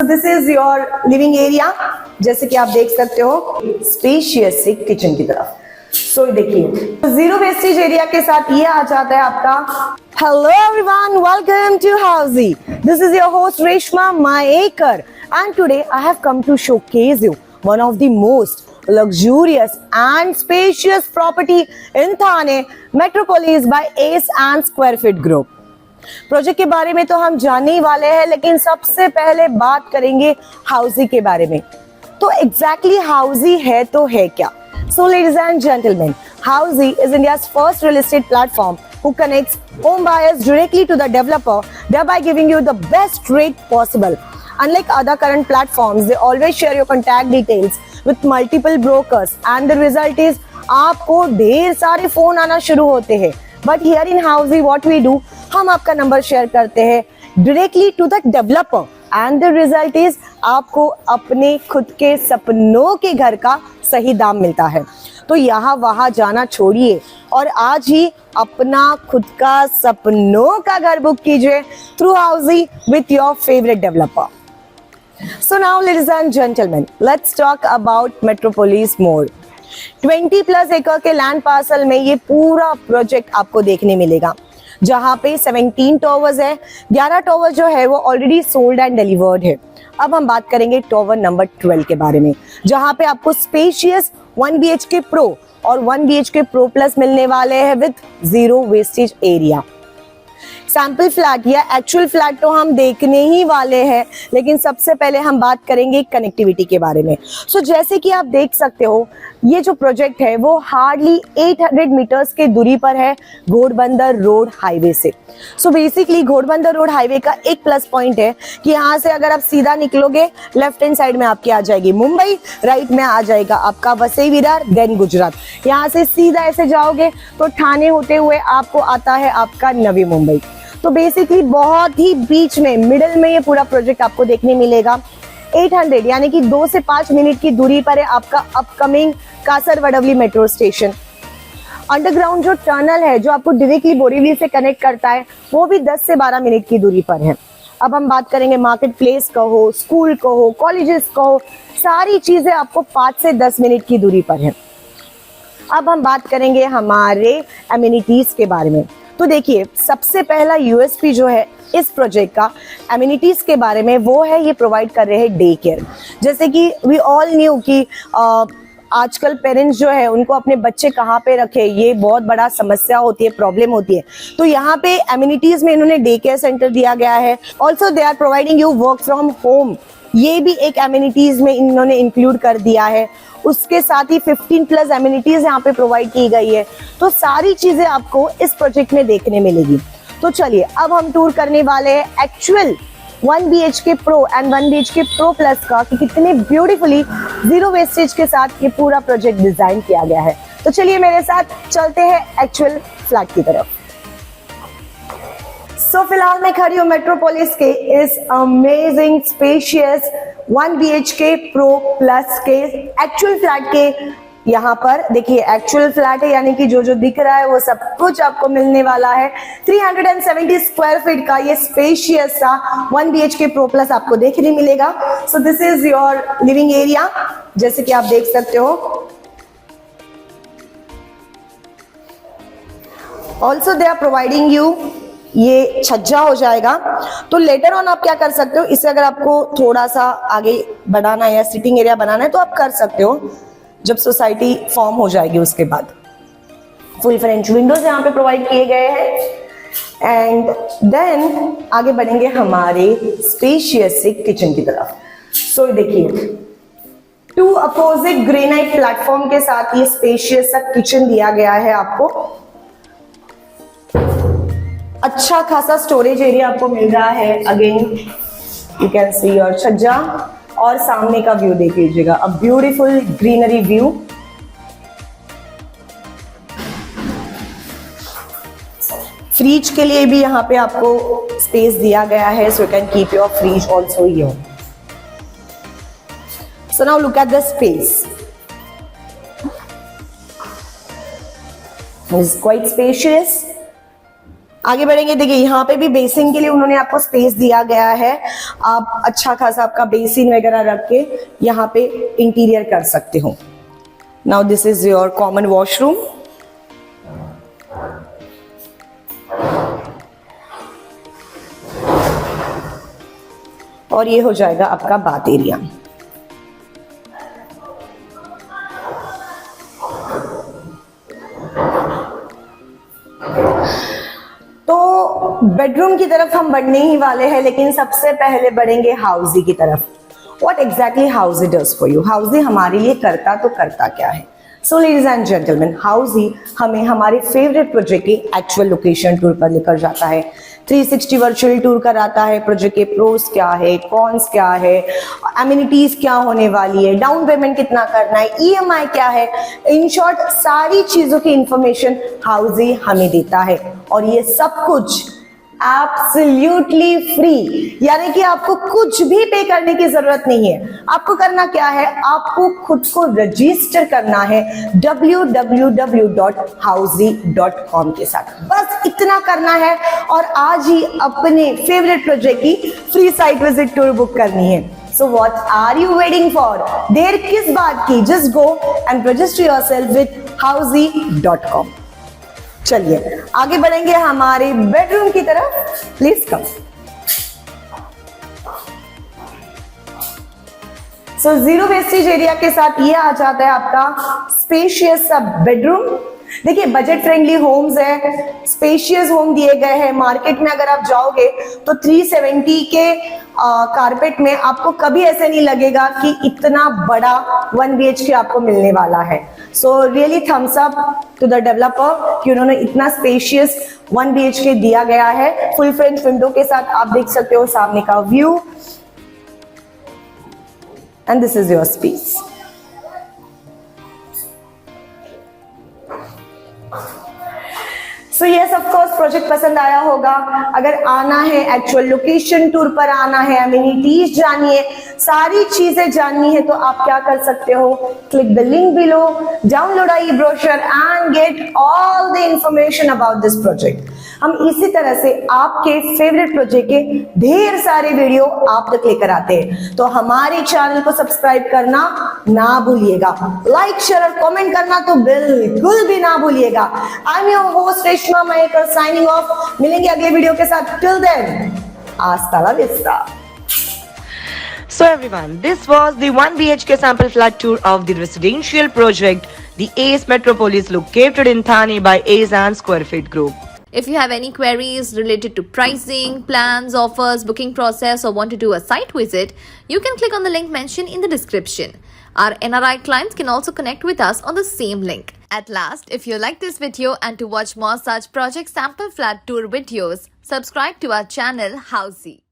This is your living area, जैसे कि आप देख सकते हो स्पेशियस से किचन की तरफ। सो देखिए जीरो वेस्टेज एरिया के साथ ये आ जाता है आपका। Hello everyone, welcome to Housiey. This is your host Reshma Mayekar and today I have come to showcase you one of the most luxurious and spacious property in Thane Metropolis by Ace and Square Feet Group। Project के बारे में तो हम जानने ही वाले हैं, लेकिन सबसे पहले बात करेंगे हाउसी के बारे में। तो एग्जैक्टली हाउसी है तो है क्या? So ladies and gentlemen, Housy is India's first real estate platform who connects home buyers directly to the developer, thereby giving you the best rate possible. Unlike other current platforms, they always share your contact details with multiple brokers and the result is आपको ढेर सारे phone आना शुरू होते हैं। But here in Housy what we do, हम आपका number share करते हैं directly to the developer and the result is आपको अपने खुद के सपनों के घर का सही दाम मिलता है। तो यहाँ वहाँ जाना छोड़िए और आज ही अपना खुद का सपनों का घर बुक कीजिए through Housiey with your favourite developer. So now ladies and gentlemen, let's talk about Metropolis more। 20+ एकड़ के लैंड पार्सल में ये पूरा प्रोजेक्ट आपको देखने मिलेगा, जहाँ पे 17 टॉवर्स है। 11 टॉवर जो है वो ऑलरेडी सोल्ड एंड डिलीवर्ड है। अब हम बात करेंगे टॉवर नंबर 12 के बारे में, जहाँ पे आपको स्पेशियस 1 BHK प्रो और 1 BHK प्रो प्लस मिलने वाले हैं with zero wastage area. Sample flat या एक्चुअल फ्लैट तो हम देखने ही वाले हैं, लेकिन सबसे पहले हम बात करेंगे कनेक्टिविटी के बारे में। सो जैसे कि आप देख सकते हो ये जो प्रोजेक्ट है वो हार्डली 800 मीटर्स के दूरी पर है घोड़बंदर रोड हाईवे से। So basically Ghodbunder road highway का एक प्लस पॉइंट है कि यहाँ से अगर आप सीधा निकलोगे लेफ्ट हैंड साइड में आपकी आ जाएगी मुंबई, राइट में आ जाएगा आपका वसई विरार, देन गुजरात। यहाँ से सीधा ऐसे जाओगे तो ठाणे होते हुए आपको आता है आपका नवी मुंबई। तो बेसिकली बहुत ही बीच में मिडिल में ये पूरा प्रोजेक्ट आपको देखने मिलेगा। 800 यानी कि 2 से 5 मिनट की दूरी पर है आपका upcoming Kasarvadavali metro station. Underground जो टनल है जो आपको डायरेक्टली बोरीवली से कनेक्ट करता है वो भी 10 से 12 मिनट की दूरी पर है। अब हम बात करेंगे मार्केट प्लेस कहो, स्कूल कहो, कॉलेजेस कहो, सारी चीजें आपको 5 से 10 मिनट की दूरी पर है। अब हम बात करेंगे हमारे एमिनिटीज के बारे में। तो देखिए सबसे पहला यूएसपी जो है इस प्रोजेक्ट का एमिनिटीज के बारे में वो है ये प्रोवाइड कर रहे हैं डे केयर। जैसे कि वी ऑल न्यू कि आजकल पेरेंट्स जो है उनको अपने बच्चे कहाँ पे रखे ये बहुत बड़ा समस्या होती है, प्रॉब्लम होती है। तो यहाँ पे एमिनिटीज में इन्होंने डे केयर सेंटर दिया गया है। Also they are providing you work from home, ये भी एक एमिनिटीज में इन्होंने इंक्लूड कर दिया है। उसके साथ ही 15+ एमिनिटीज यहाँ पे प्रोवाइड की गई है। तो सारी चीजें आपको इस प्रोजेक्ट में देखने मिलेगी। तो चलिए अब हम टूर करने वाले हैं actual 1 BHK pro and 1 BHK pro plus का कि कितने ब्यूटीफुली जीरो वेस्टेज के साथ ये पूरा प्रोजेक्ट डिजाइन किया गया है। तो चलिए मेरे साथ चलते हैं एक्चुअल फ्लैट की तरफ। सो फिलहाल मैं खड़ी हूँ मेट्रोपोलिस के इस amazing spacious 1 BHK pro plus के एक्चुअल फ्लैट के। यहाँ पर देखिए एक्चुअल फ्लैट है यानी कि जो जो दिख रहा है वो सब कुछ आपको मिलने वाला है। 370 स्क्वायर फीट का ये स्पेशियस सा 1 BHK प्रो प्लस आपको देखने मिलेगा। So this is your living area, जैसे कि आप देख सकते हो। Also they are providing you ये छज्जा हो जाएगा। तो लेटर ऑन आप क्या कर सकते हो, इसे अगर आपको थोड़ा सा आगे बढ़ाना है या सिटिंग एरिया बनाना है तो आप कर सकते हो जब सोसाइटी फॉर्म हो जाएगी। उसके बाद फुल फ्रेंच विंडोज यहाँ पे प्रोवाइड किए गए हैं एंड देन आगे बढ़ेंगे हमारे स्पेशियस से किचन की तरफ। सो देखिए 2 अपोजिट ग्रेनाइट प्लेटफॉर्म के साथ ये स्पेशियस सा किचन दिया गया है आपको। अच्छा खासा स्टोरेज एरिया आपको मिल रहा है। Again you can see your छज्जा और सामने का व्यू देख लीजिएगा, a beautiful greenery view. Fridge के लिए भी यहाँ पे आपको स्पेस दिया गया है, so you can keep your fridge also here. So now look at the space, it is quite spacious. आगे बढ़ेंगे। देखिए यहाँ पे भी बेसिन के लिए उन्होंने आपको स्पेस दिया गया है, आप अच्छा खासा आपका बेसिन वगैरह रख के यहाँ पे इंटीरियर कर सकते हो। Now this is your common washroom. और ये हो जाएगा आपका बाथ एरिया। तो बेडरूम की तरफ हम बढ़ने ही वाले हैं, लेकिन सबसे पहले बढ़ेंगे हाउसी की तरफ। What exactly Housey does for you? Housey हमारे लिए करता तो करता क्या है? So ladies and gentlemen, Housey हमें हमारे फेवरेट प्रोजेक्ट के एक्चुअल लोकेशन टूर पर लेकर जाता है। 360 वर्चुअल टूर कराता है। प्रोजेक्ट के प्रोस क्या है, कॉन्स क्या है, एमिनिटीज क्या होने वाली है, डाउन पेमेंट कितना करना है, EMI क्या है, इन शॉर्ट सारी चीजों की इंफॉर्मेशन Housey हमें देता है। और ये सब कुछ एब्सोल्युटली फ्री, यानी कि आपको कुछ भी पे करने की जरूरत नहीं है। आपको करना क्या है, आपको खुद को रजिस्टर करना है www.housey.com के साथ, बस इतना करना है और आज ही अपने फेवरेट प्रोजेक्ट की free site visit tour book करनी है। So what are you waiting for? देर किस बात की? Just go and register yourself with housey.com। चलिए आगे बढ़ेंगे हमारे बेडरूम की तरफ। Please come. So zero wastage area के साथ ये आ जाता है आपका स्पेशियस सा बेडरूम। देखिए बजट फ्रेंडली होम्स है, स्पेशियस होम दिए गए हैं। मार्केट में अगर आप जाओगे तो 370 के कारपेट में आपको कभी ऐसे नहीं लगेगा कि इतना बड़ा 1 BHK आपको मिलने वाला है। So really thumbs up to the developer कि उन्होंने इतना स्पेशियस 1 BHK दिया गया है। फुल फ्रेंच विंडो के साथ आप देख सकते हो सामने का view, and this is your space. So yes of course project पसंद आया होगा। अगर आना है, एक्चुअल लोकेशन टूर पर आना है, एमिनिटीज जाननी है, सारी चीजें जाननी है, तो आप क्या कर सकते हो, click the link below, download our brochure and get all the information about this project. हम इसी तरह से आपके फेवरेट प्रोजेक्ट के ढेर सारे वीडियो आप तक लेकर आते हैं। तो हमारे चैनल को सब्सक्राइब करना ना भूलिएगा, लाइक शेयर और कमेंट करना तो बिल्कुल भी ना भूलिएगा। I am your host Reshma Mayekar signing off. मिलेंगे अगले वीडियो के साथ। Till then, hasta la vista। So everyone, this was the 1 BHK sample flat tour of the residential project, the Ace Metropolis, located in Thane by Ace and Square Feet Group. If you have any queries related to pricing, plans, offers, booking process, or want to do a site visit, you can click on the link mentioned in the description. Our NRI clients can also connect with us on the same link. At last, if you like this video and to watch more such project sample flat tour videos, subscribe to our channel Housey.